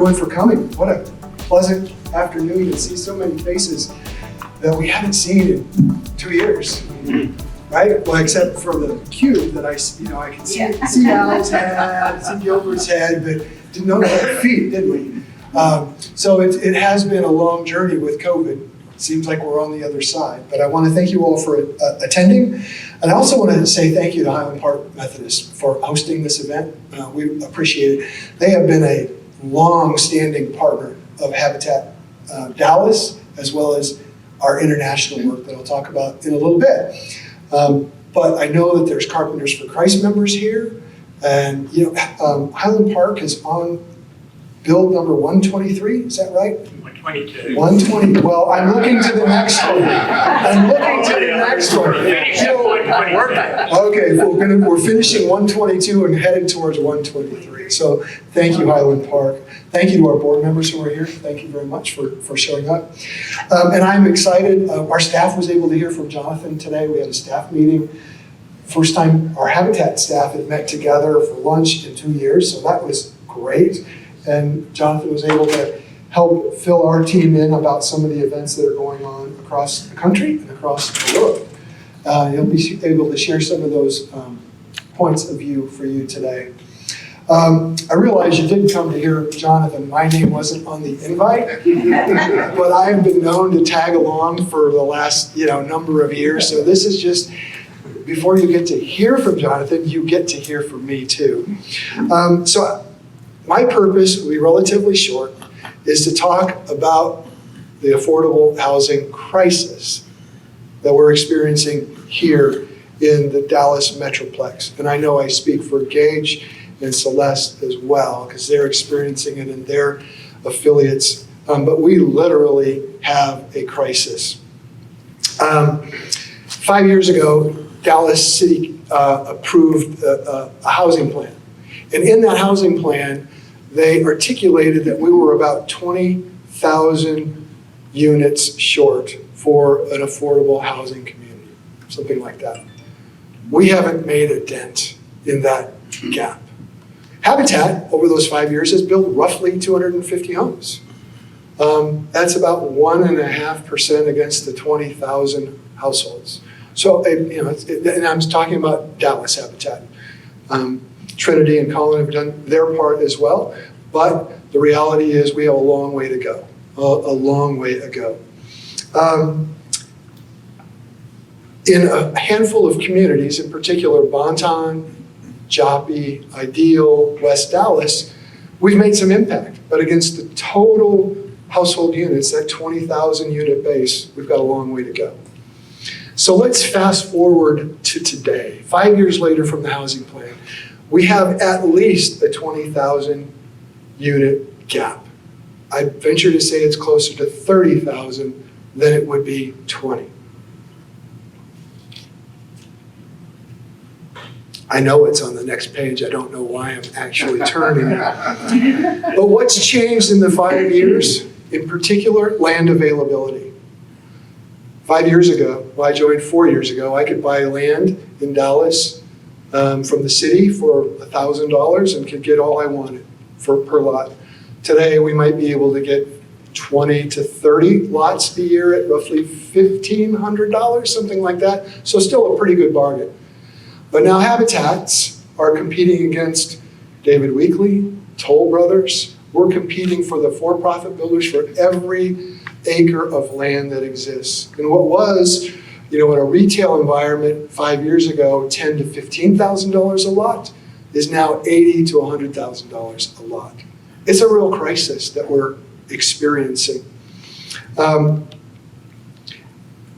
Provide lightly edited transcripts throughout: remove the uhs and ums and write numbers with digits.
everyone for coming. What a pleasant afternoon to see so many faces that we haven't seen in 2 years. Right? Well, except for the cube that I can see Al's head, see Gilbert's head, but didn't know their feet, did we? So it has been a long journey with COVID. It seems like we're on the other side, but I want to thank you all for attending. And I also want to say thank you to Highland Park Methodist for hosting this event. We appreciate it. They have been a long-standing partner of Habitat Dallas, as well as our international work that I'll talk about in a little bit. But I know that there's Carpenters for Christ members here, and Highland Park is on build number 123. Is that right? 122. 120. Well, I'm looking to the next one. I'm looking to the next one. Okay, we're finishing 122 and heading towards 123. So thank you, Highland Park. Thank you to our board members who are here. Thank you very much for showing up. And I'm excited. Our staff was able to hear from Jonathan today. We had a staff meeting. First time our Habitat staff had met together for lunch in 2 years, so that was great. And Jonathan was able to help fill our team in about some of the events that are going on across the country and across the world. He'll be able to share some of those points of view for you today. I realize you didn't come to hear Jonathan. My name wasn't on the invite, but I have been known to tag along for the last number of years. So this is just, before you get to hear from Jonathan, you get to hear from me too. So my purpose will be relatively short, is to talk about the affordable housing crisis that we're experiencing here in the Dallas Metroplex. And I know I speak for Gage and Celeste as well, because they're experiencing it in their affiliates. But we literally have a crisis. 5 years ago, Dallas City approved a housing plan. And in that housing plan, they articulated that we were about 20,000 units short for an affordable housing community, something like that. We haven't made a dent in that gap. Habitat, over those 5 years, has built roughly 250 homes. That's about 1.5% against the 20,000 households. So, and I'm talking about Dallas Habitat. Trinity and Colin have done their part as well, but the reality is we have a long way to go, a long way to go. In a handful of communities, in particular Bonton, Joppy, Ideal, West Dallas, we've made some impact, but against the total household units, that 20,000 unit base, we've got a long way to go. So let's fast forward to today, 5 years later from the housing plan. We have at least a 20,000 unit gap. I venture to say it's closer to 30,000 than it would be 20. I know it's on the next page. I don't know why I'm actually turning it. But what's changed in the 5 years? In particular, land availability. 5 years ago, well, I joined 4 years ago, I could buy land in Dallas from the city for $1,000 and could get all I wanted per lot. Today, we might be able to get 20 to 30 lots a year at roughly $1,500, something like that. So still a pretty good bargain. But now Habitats are competing against David Weekley, Toll Brothers. We're competing for the for-profit builders for every acre of land that exists. And what was, in a retail environment 5 years ago, $10,000 to $15,000 a lot, is now $80,000 to $100,000 a lot. It's a real crisis that we're experiencing.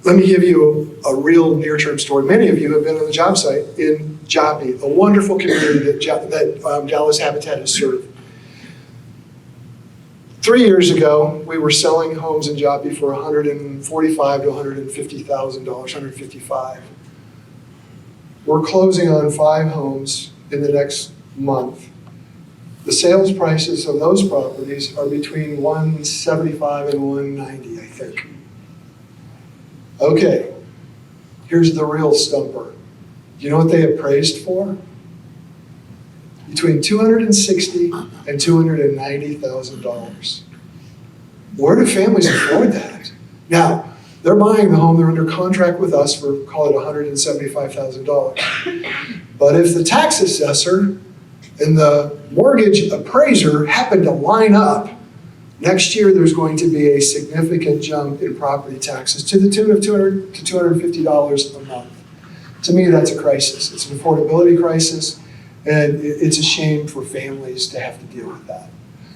Let me give you a real near-term story. Many of you have been on the job site in Joppy, a wonderful community that Dallas Habitat has served. 3 years ago, we were selling homes in Joppy for $145,000 to $150,000, $155,000. We're closing on 5 homes in the next month. The sales prices of those properties are between $175,000 and $190,000, I think. Okay, here's the real stumper. Do you know what they appraised for? between $260,000 and $290,000. Where do families afford that? Now, they're buying the home, they're under contract with us for, call it $175,000. But if the tax assessor and the mortgage appraiser happen to line up, next year there's going to be a significant jump in property taxes to the tune of $200 to $250 a month. To me, that's a crisis. It's an affordability crisis, and it's a shame for families to have to deal with that.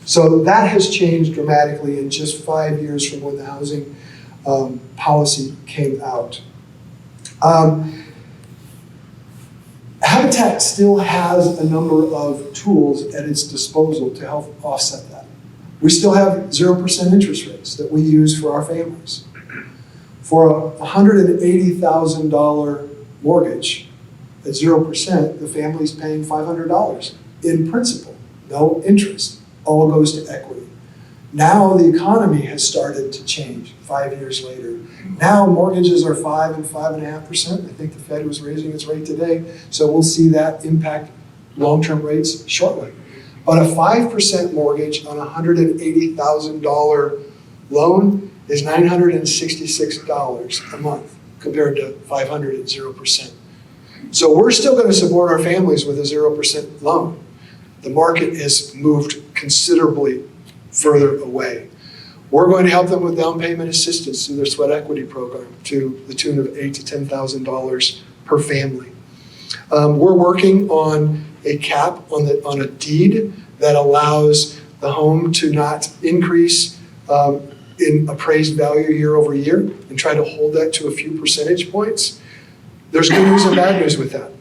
So that has changed dramatically in just 5 years from when the housing policy came out. Habitat still has a number of tools at its disposal to help offset that. We still have 0% interest rates that we use for our families. For a $180,000 mortgage at 0%, the family's paying $500 in principal, no interest. All goes to equity. Now the economy has started to change 5 years later. Now mortgages are 5 and 5.5%. I think the Fed was raising its rate today, so we'll see that impact long-term rates shortly. But a 5% mortgage on a $180,000 loan is $966 a month compared to $500 at 0%. So we're still going to support our families with a 0% loan. The market has moved considerably further away. We're going to help them with down payment assistance through their sweat equity program to the tune of $8,000 to $10,000 per family. We're working on a cap on a deed that allows the home to not increase in appraised value year over year and try to hold that to a few percentage points. There's good news and bad news with that.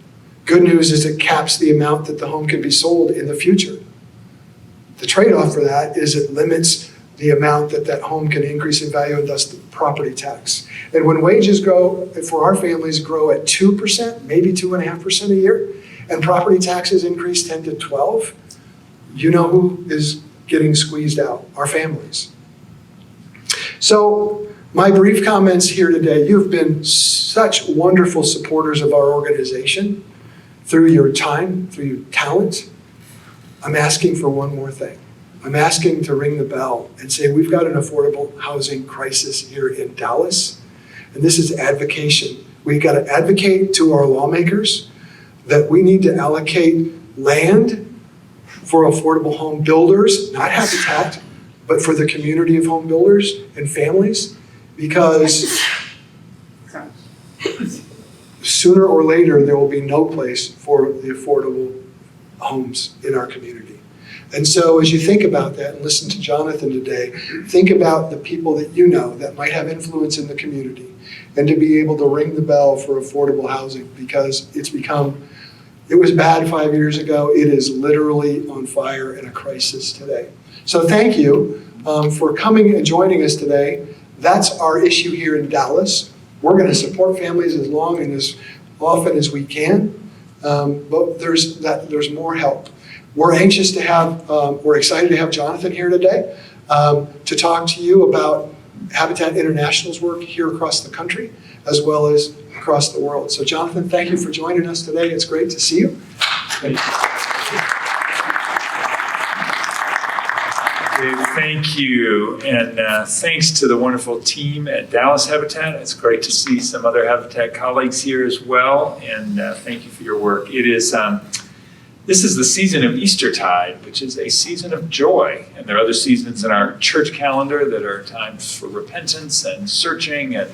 Good news is it caps the amount that the home can be sold in the future. The trade-off for that is it limits the amount that that home can increase in value and thus the property tax. And when wages grow, for our families, grow at 2%, maybe 2.5% a year, and property taxes increase 10 to 12, you know who is getting squeezed out? Our families. So my brief comments here today, you've been such wonderful supporters of our organization through your time, through your talent. I'm asking for one more thing. I'm asking to ring the bell and say we've got an affordable housing crisis here in Dallas, and this is advocation. We've got to advocate to our lawmakers that we need to allocate land for affordable home builders, not Habitat, but for the community of home builders and families, because sooner or later there will be no place for the affordable homes in our community. And so as you think about that and listen to Jonathan today, think about the people that you know that might have influence in the community and to be able to ring the bell for affordable housing, because it was bad 5 years ago. It is literally on fire and a crisis today. So thank you for coming and joining us today. That's our issue here in Dallas. We're going to support families as long and as often as we can, but there's more help. We're anxious to we're excited to have Jonathan here today to talk to you about Habitat International's work here across the country as well as across the world. So Jonathan, thank you for joining us today. It's great to see you. Thank you, and thanks to the wonderful team at Dallas Habitat. It's great to see some other Habitat colleagues here as well, and thank you for your work. This is the season of Eastertide, which is a season of joy, and there are other seasons in our church calendar that are times for repentance and searching and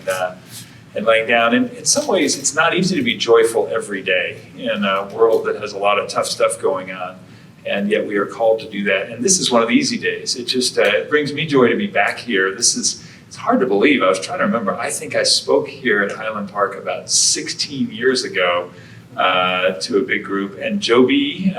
laying down. And in some ways, it's not easy to be joyful every day in a world that has a lot of tough stuff going on. And yet we are called to do that. And this is one of the easy days. It just it brings me joy to be back here. It's hard to believe. I was trying to remember. I think I spoke here at Highland Park about 16 years ago to a big group. And Joby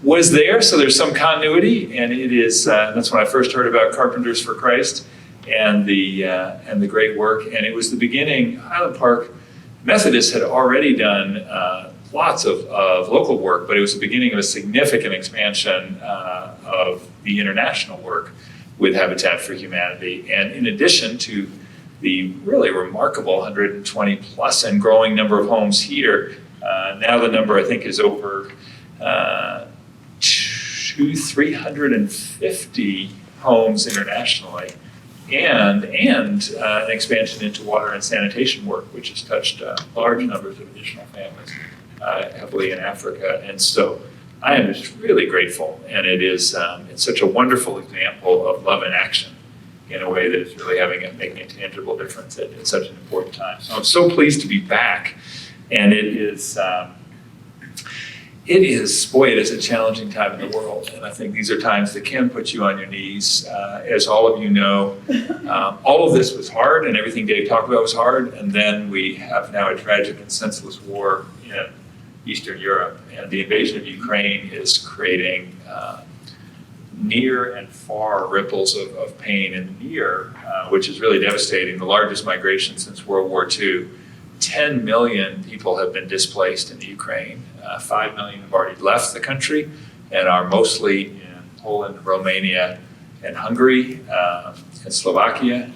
was there, so there's some continuity. And it is that's when I first heard about Carpenters for Christ and the great work. And it was the beginning. Highland Park Methodist had already done lots of local work, but it was the beginning of a significant expansion of the international work with Habitat for Humanity. And in addition to the really remarkable 120 plus and growing number of homes here, now the number I think is over 350 homes internationally, and an expansion into water and sanitation work, which has touched large numbers of additional families, heavily in Africa. And so I am just really grateful, and it's such a wonderful example of love in action in a way that is really making a tangible difference at such an important time. So I'm so pleased to be back, and it is a challenging time in the world, and I think these are times that can put you on your knees. As all of you know, all of this was hard, and everything Dave talked about was hard, and then we have now a tragic and senseless war in Eastern Europe, and the invasion of Ukraine is creating near and far ripples of pain. And near, which is really devastating, the largest migration since World War II. 10 million people have been displaced in the Ukraine. 5 million have already left the country and are mostly in Poland, Romania, and Hungary, and Slovakia,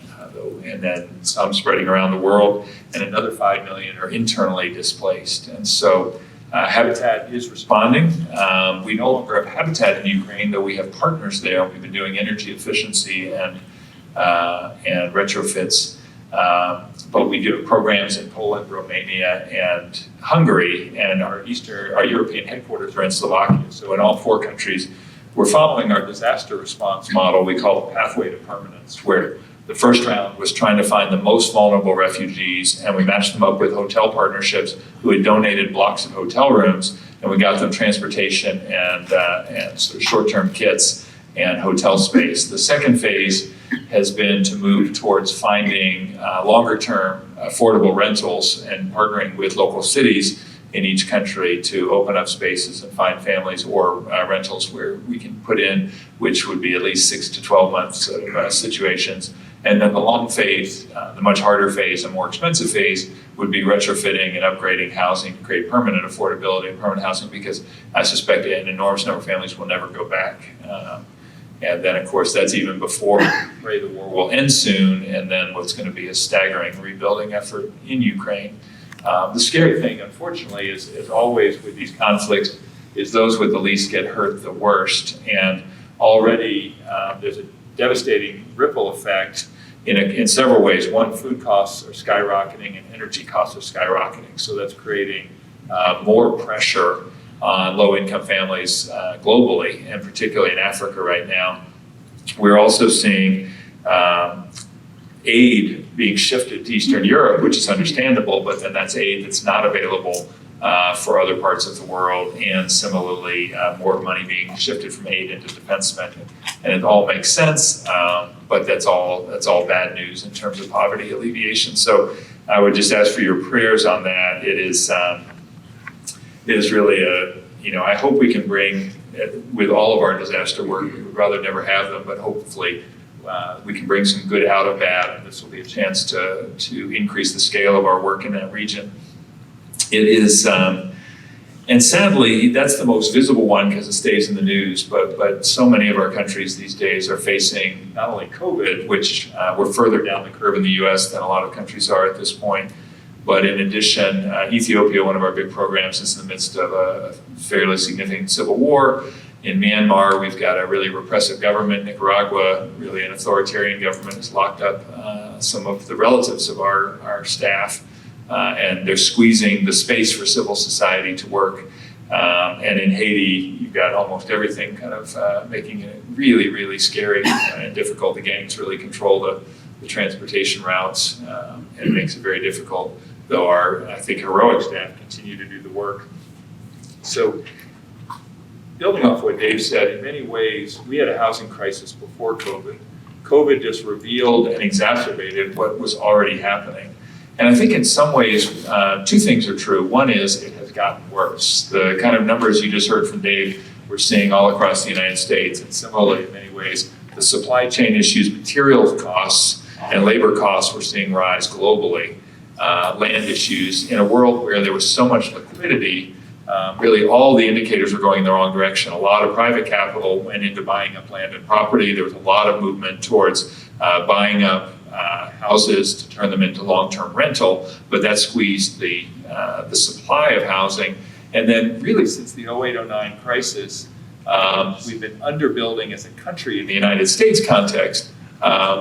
and then some spreading around the world, and another 5 million are internally displaced. And so Habitat is responding. We no longer have Habitat in Ukraine, though we have partners there. We've been doing energy efficiency and retrofits. But we do programs in Poland, Romania, and Hungary, and our European headquarters are in Slovakia. So in all 4 countries, we're following our disaster response model we call Pathway to Permanence, where the first round was trying to find the most vulnerable refugees, and we matched them up with hotel partnerships who had donated blocks of hotel rooms, and we got them transportation and sort of short-term kits and hotel space. The second phase has been to move towards finding longer-term affordable rentals and partnering with local cities in each country to open up spaces and find families or rentals where we can put in, which would be at least 6 to 12 months of situations. And then the long phase, the much harder phase and more expensive phase, would be retrofitting and upgrading housing to create permanent affordability and permanent housing, because I suspect an enormous number of families will never go back. And then, of course, that's even before we pray the war will end soon, and then what's going to be a staggering rebuilding effort in Ukraine. The scary thing, unfortunately, is always with these conflicts, is those with the least get hurt the worst. And already there's a devastating ripple effect in several ways. One, food costs are skyrocketing and energy costs are skyrocketing. So that's creating more pressure on low-income families globally, and particularly in Africa right now. We're also seeing aid being shifted to Eastern Europe, which is understandable, but then that's aid that's not available for other parts of the world, and similarly, more money being shifted from aid into defense spending. And it all makes sense, but that's all bad news in terms of poverty alleviation. So I would just ask for your prayers on that. It is really I hope we can bring, with all of our disaster work, we would rather never have them, but hopefully we can bring some good out of bad, and this will be a chance to increase the scale of our work in that region. It is, and sadly, that's the most visible one because it stays in the news, but so many of our countries these days are facing not only COVID, which we're further down the curve in the US than a lot of countries are at this point, but in addition, Ethiopia, one of our big programs, is in the midst of a fairly significant civil war. In Myanmar, we've got a really repressive government. Nicaragua, really an authoritarian government, has locked up some of the relatives of our staff, and they're squeezing the space for civil society to work. And in Haiti, you've got almost everything kind of making it really, really scary and difficult. The gangs really control the transportation routes, and it makes it very difficult, though our, I think, heroic staff continue to do the work. So building off what Dave said, in many ways, we had a housing crisis before COVID. COVID just revealed and exacerbated what was already happening. And I think in some ways, 2 things are true. One is it has gotten worse. The kind of numbers you just heard from Dave, we're seeing all across the United States, and similarly in many ways, the supply chain issues, materials costs, and labor costs we're seeing rise globally. Land issues in a world where there was so much liquidity, really all the indicators were going in the wrong direction. A lot of private capital went into buying up land and property. There was a lot of movement towards buying up houses to turn them into long-term rental, but that squeezed the supply of housing. And then really since the 08-09 crisis, We've been underbuilding as a country in the United States context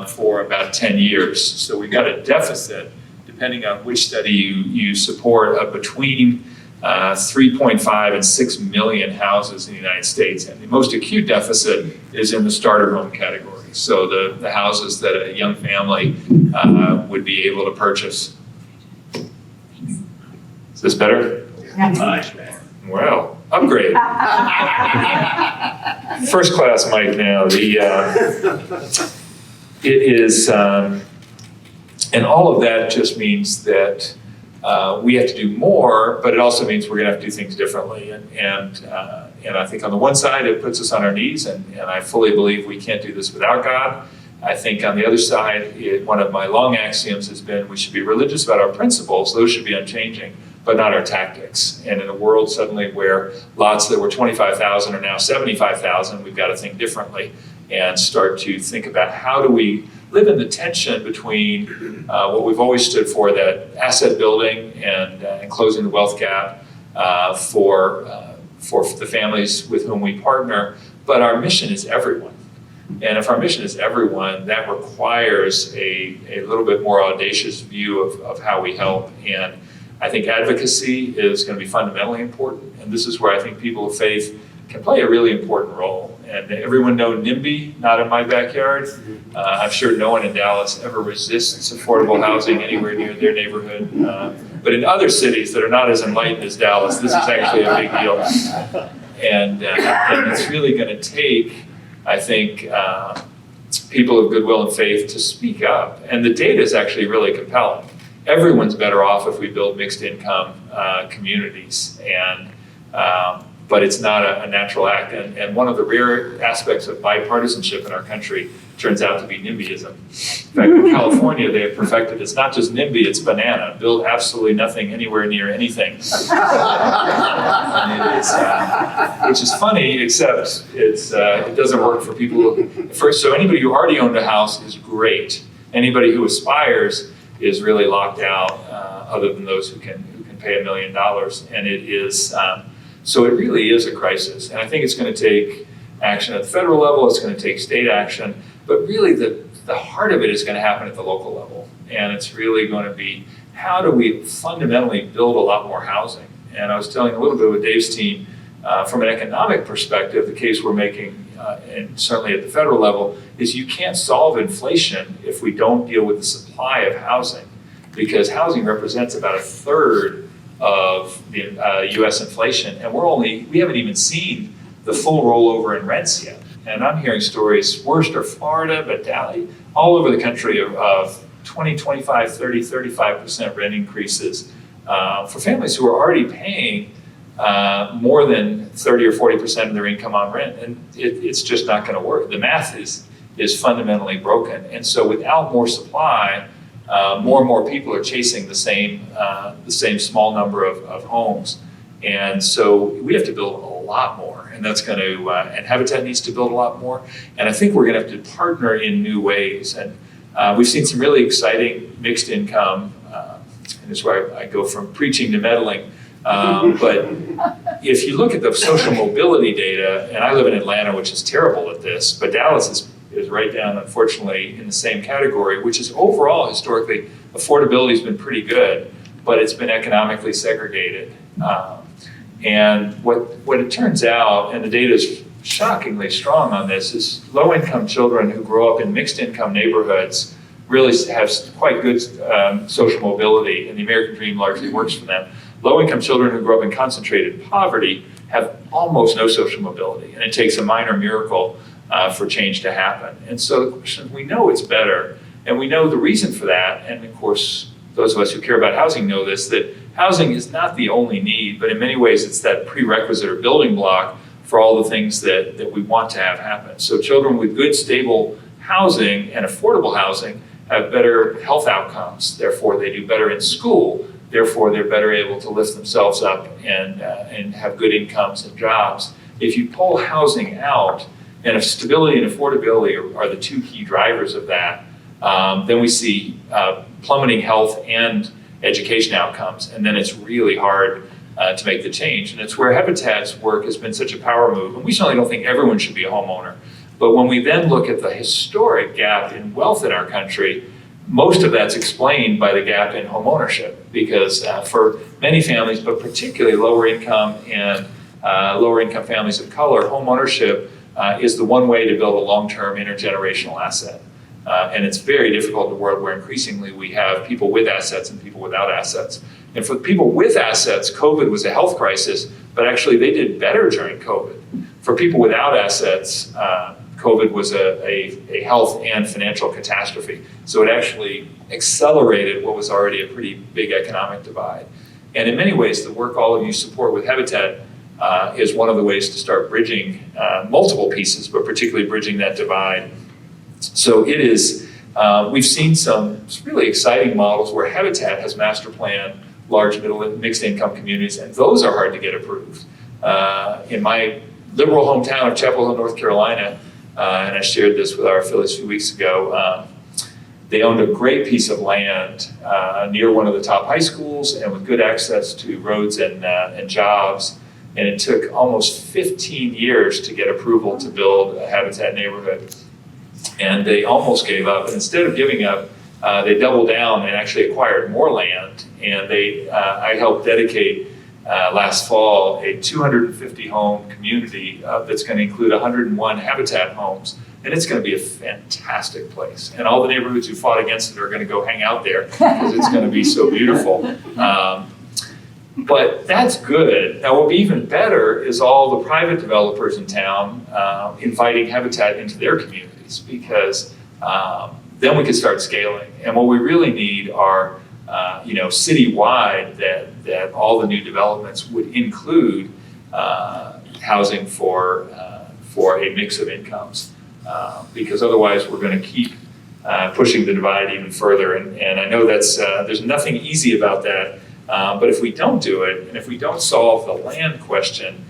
for about 10 years. So we've got a deficit, depending on which study you support, of between 3.5 and 6 million houses in the United States. And the most acute deficit is in the starter home category. So the houses that a young family would be able to purchase. Is this better? Much better. Well, upgrade. First class mic now. It is, and all of that just means that we have to do more, but it also means we're going to have to do things differently. And I think on the one side, it puts us on our knees, and I fully believe we can't do this without God. I think on the other side, one of my long axioms has been we should be religious about our principles. Those should be unchanging, but not our tactics. And in a world suddenly where lots that were 25,000 are now 75,000, we've got to think differently and start to think about how do we live in the tension between what we've always stood for, that asset building and closing the wealth gap for the families with whom we partner, but our mission is everyone. And if our mission is everyone, that requires a little bit more audacious view of how we help. And I think advocacy is going to be fundamentally important. And this is where I think people of faith can play a really important role. And everyone know NIMBY, not in my backyard. I'm sure no one in Dallas ever resists affordable housing anywhere near their neighborhood. But in other cities that are not as enlightened as Dallas, this is actually a big deal. And it's really going to take, I think, people of goodwill and faith to speak up. And the data is actually really compelling. Everyone's better off if we build mixed income communities. But it's not a natural act. And one of the rare aspects of bipartisanship in our country turns out to be NIMBYism. In fact, in California, they have perfected it's not just NIMBY, it's banana. Build absolutely nothing anywhere near anything. And it is, which is funny, except it doesn't work for people. So anybody who already owned a house is great. Anybody who aspires is really locked out, other than those who can pay $1 million. And it is, so it really is a crisis. And I think it's going to take action at the federal level, it's going to take state action, but really the heart of it is going to happen at the local level. And it's really going to be, how do we fundamentally build a lot more housing? And I was telling a little bit with Dave's team, from an economic perspective, the case we're making, and certainly at the federal level, is you can't solve inflation if we don't deal with the supply of housing, because housing represents about 1/3 of the U.S. inflation, and we haven't even seen the full rollover in rents yet. And I'm hearing stories, worst are Florida, but all over the country of 20, 25, 30, 35% rent increases for families who are already paying more than 30 or 40% of their income on rent. And it's just not going to work. The math is fundamentally broken. And so without more supply, more and more people are chasing the same small number of homes. And so we have to build a lot more. And that's going to, and Habitat needs to build a lot more. And I think we're going to have to partner in new ways. And we've seen some really exciting mixed income, and it's where I go from preaching to meddling. But if you look at the social mobility data, and I live in Atlanta, which is terrible at this, but Dallas is right down, unfortunately, in the same category, which is overall, historically, affordability has been pretty good, but it's been economically segregated. And what it turns out, and the data is shockingly strong on this, is low-income children who grow up in mixed-income neighborhoods really have quite good social mobility, and the American dream largely works for them. Low-income children who grow up in concentrated poverty have almost no social mobility, and it takes a minor miracle for change to happen. And so the question, we know it's better, and we know the reason for that, and of course, those of us who care about housing know this, that housing is not the only need, but in many ways it's that prerequisite or building block for all the things that we want to have happen. So children with good, stable housing and affordable housing have better health outcomes, therefore they do better in school, therefore they're better able to lift themselves up and have good incomes and jobs. If you pull housing out, and if stability and affordability are the two key drivers of that, then we see plummeting health and education outcomes, and then it's really hard to make the change. And it's where Habitat's work has been such a power move. And we certainly don't think everyone should be a homeowner. But when we then look at the historic gap in wealth in our country, most of that's explained by the gap in homeownership, because for many families, but particularly lower income and lower income families of color, homeownership is the one way to build a long-term intergenerational asset. And it's very difficult in a world where increasingly we have people with assets and people without assets. And for people with assets, COVID was a health crisis, but actually they did better during COVID. For people without assets, COVID was a health and financial catastrophe. So it actually accelerated what was already a pretty big economic divide. And in many ways, the work all of you support with Habitat is one of the ways to start bridging multiple pieces, but particularly bridging that divide. So it is, we've seen some really exciting models where Habitat has master planned large middle and mixed income communities, and those are hard to get approved. In my liberal hometown of Chapel Hill, North Carolina, and I shared this with our affiliates a few weeks ago, they owned a great piece of land near one of the top high schools and with good access to roads and jobs. And it took almost 15 years to get approval to build a Habitat neighborhood. And they almost gave up. And instead of giving up, they doubled down and actually acquired more land. And I helped dedicate last fall a 250 home community that's going to include 101 Habitat homes. And it's going to be a fantastic place. And all the neighborhoods who fought against it are going to go hang out there because it's going to be so beautiful. But that's good. Now, what will be even better is all the private developers in town inviting Habitat into their communities, because then we can start scaling. And what we really need are, citywide, that all the new developments would include housing for a mix of incomes, because otherwise we're going to keep pushing the divide even further. And I know that's there's nothing easy about that. But if we don't do it, and if we don't solve the land question,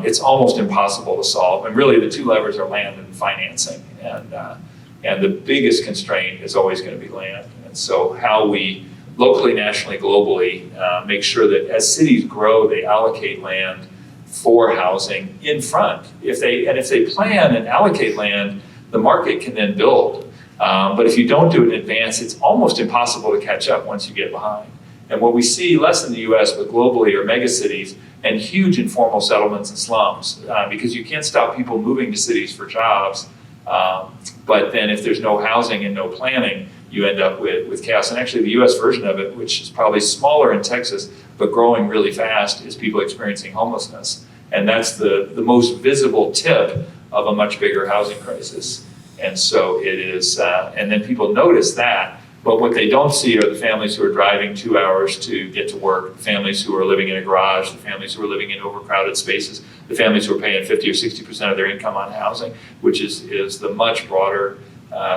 it's almost impossible to solve. And really, the two levers are land and financing. And the biggest constraint is always going to be land. And so how we locally, nationally, globally make sure that as cities grow, they allocate land for housing in front. If they plan and allocate land, the market can then build. But if you don't do it in advance, it's almost impossible to catch up once you get behind. And what we see less in the US, but globally, are megacities and huge informal settlements and slums, because you can't stop people moving to cities for jobs. But then if there's no housing and no planning, you end up with chaos. And actually the US version of it, which is probably smaller in Texas, but growing really fast, is people experiencing homelessness. And that's the most visible tip of a much bigger housing crisis. And so it is, and then people notice that. But what they don't see are the families who are driving 2 hours to get to work, the families who are living in a garage, the families who are living in overcrowded spaces, the families who are paying 50 or 60% of their income on housing, which is the much broader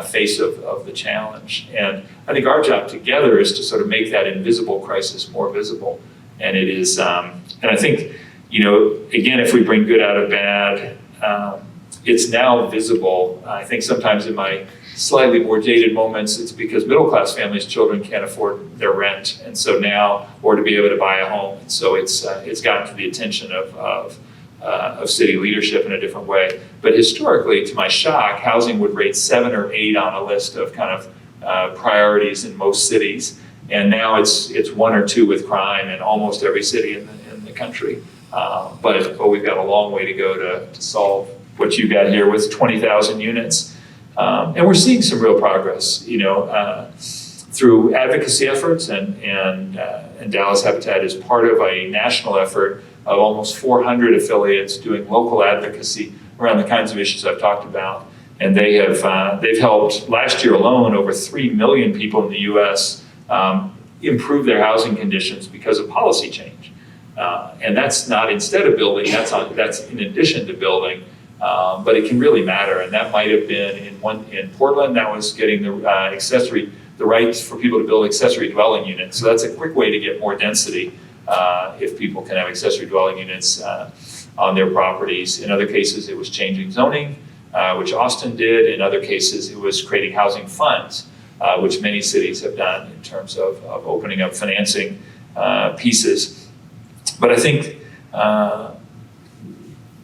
face of the challenge. And I think our job together is to sort of make that invisible crisis more visible. And it is, and I think, again, if we bring good out of bad, it's now visible. I think sometimes in my slightly more jaded moments, it's because middle-class families' children can't afford their rent, and so now, or to be able to buy a home. And so it's gotten to the attention of city leadership in a different way. But historically, to my shock, housing would rate 7 or 8 on a list of kind of priorities in most cities, and now it's 1 or 2 with crime in almost every city in the country. But we've got a long way to go to solve what you got here with 20,000 units. And we're seeing some real progress, through advocacy efforts, and Dallas Habitat is part of a national effort of almost 400 affiliates doing local advocacy around the kinds of issues I've talked about. And they've helped, last year alone, over 3 million people in the US improve their housing conditions because of policy change. And that's not instead of building, that's in addition to building. But it can really matter, and that might have been in Portland. That was getting the rights for people to build accessory dwelling units. So that's a quick way to get more density if people can have accessory dwelling units on their properties. In other cases, it was changing zoning, which Austin did. In other cases, it was creating housing funds, which many cities have done in terms of opening up financing pieces. But I think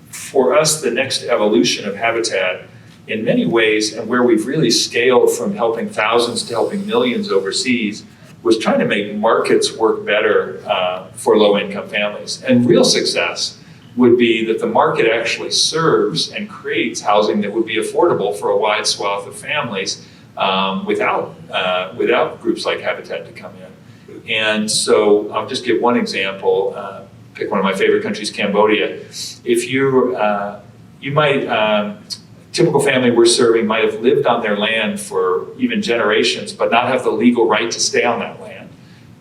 for us, the next evolution of Habitat, in many ways, and where we've really scaled from helping thousands to helping millions overseas, was trying to make markets work better for low-income families. And real success would be that the market actually serves and creates housing that would be affordable for a wide swath of families without groups like Habitat to come in. And so I'll just give one example. Pick one of my favorite countries, Cambodia. If you might, typical family we're serving might have lived on their land for even generations, but not have the legal right to stay on that land.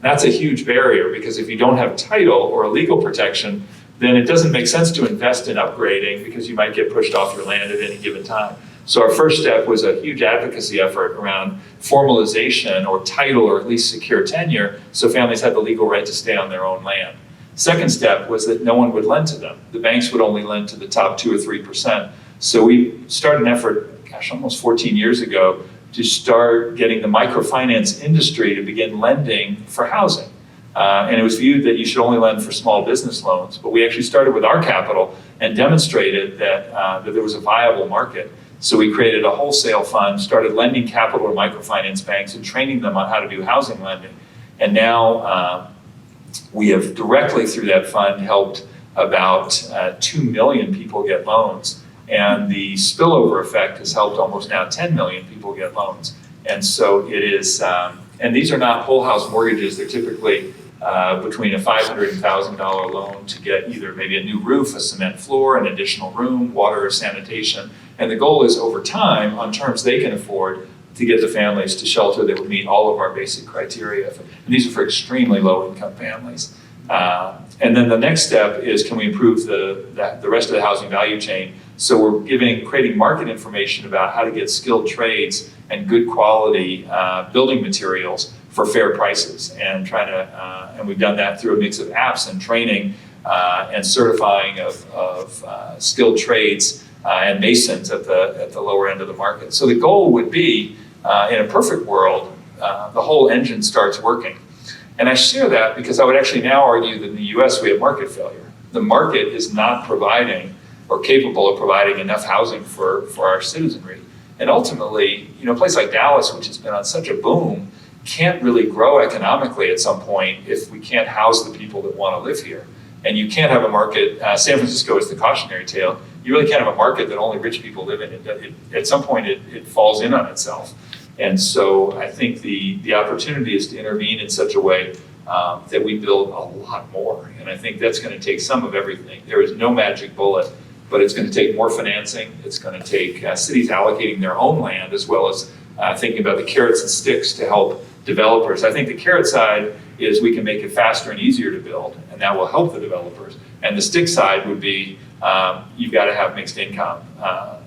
That's a huge barrier, because if you don't have title or legal protection, then it doesn't make sense to invest in upgrading, because you might get pushed off your land at any given time. So our first step was a huge advocacy effort around formalization or title, or at least secure tenure, so families had the legal right to stay on their own land. Second step was that no one would lend to them. The banks would only lend to the top 2 or 3%. So we started an effort, almost 14 years ago, to start getting the microfinance industry to begin lending for housing. And it was viewed that you should only lend for small business loans, but we actually started with our capital and demonstrated that there was a viable market. So we created a wholesale fund, started lending capital to microfinance banks and training them on how to do housing lending. And now we have directly through that fund helped about 2 million people get loans. And the spillover effect has helped almost now 10 million people get loans. And so it is, and these are not whole house mortgages. They're typically between a $500 and $1,000 loan to get either maybe a new roof, a cement floor, an additional room, water or sanitation. And the goal is over time, on terms they can afford, to get the families to shelter that would meet all of our basic criteria. And these are for extremely low income families. And then the next step is, can we improve the rest of the housing value chain? So we're creating market information about how to get skilled trades and good quality building materials for fair prices, and and we've done that through a mix of apps and training and certifying of skilled trades and masons at the lower end of the market. So the goal would be, in a perfect world, the whole engine starts working. And I share that because I would actually now argue that in the US we have market failure. The market is not providing or capable of providing enough housing for our citizenry. And ultimately, a place like Dallas, which has been on such a boom, can't really grow economically at some point if we can't house the people that want to live here. And you can't have a market, San Francisco is the cautionary tale, you really can't have a market that only rich people live in. At some point it falls in on itself. And so I think the opportunity is to intervene in such a way that we build a lot more. And I think that's going to take some of everything. There is no magic bullet, but it's going to take more financing. It's going to take cities allocating their own land, as well as thinking about the carrots and sticks to help developers. I think the carrot side is we can make it faster and easier to build, and that will help the developers. And the stick side would be you've got to have mixed income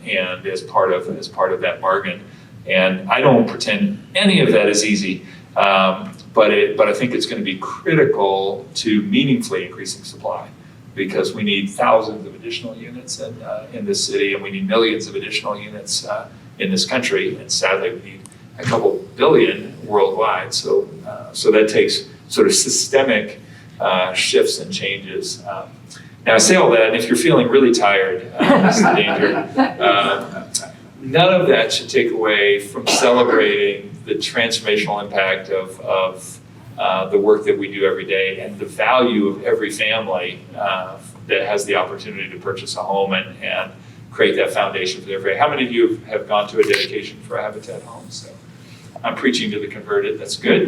and as part of that bargain. And I don't pretend any of that is easy, but I think it's going to be critical to meaningfully increasing supply, because we need thousands of additional units in this city, and we need millions of additional units in this country, and sadly we need a couple billion worldwide. So that takes sort of systemic shifts and changes. Now I say all that, and if you're feeling really tired, this is the danger. None of that should take away from celebrating the transformational impact of the work that we do every day, and the value of every family that has the opportunity to purchase a home and create that foundation for their family. How many of you have gone to a dedication for a Habitat home? So I'm preaching to the converted, that's good.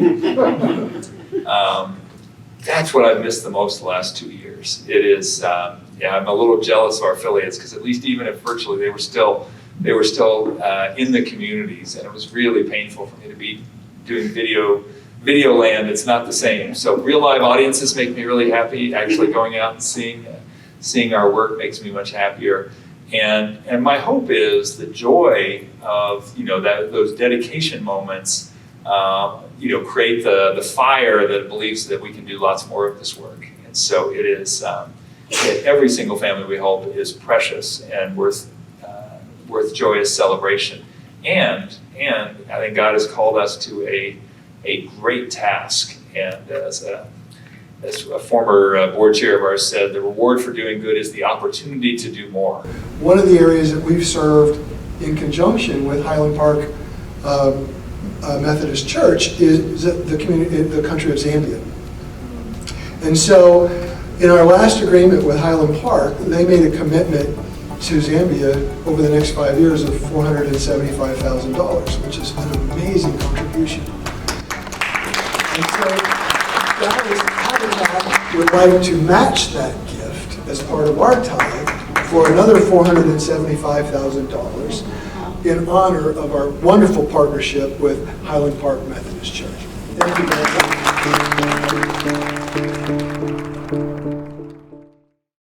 That's what I've missed the most the last 2 years. It is, I'm a little jealous of our affiliates, because at least even if virtually they were still in the communities, and it was really painful for me to be doing video land. It's not the same. So real live audiences make me really happy. Actually going out and seeing our work makes me much happier. And my hope is the joy of those dedication moments create the fire that believes that we can do lots more of this work. And so it is every single family we help is precious and worth joyous celebration. And I think God has called us to a great task. And as a former board chair of ours said, the reward for doing good is the opportunity to do more. One of the areas that we've served in conjunction with Highland Park Methodist Church is the country of Zambia. And so in our last agreement with Highland Park, they made a commitment to Zambia over the next 5 years of $475,000, which is an amazing contribution. And so Dallas Habitat would like to match that gift as part of our tithe for another $475,000 in honor of our wonderful partnership with Highland Park Methodist Church. Thank you very much.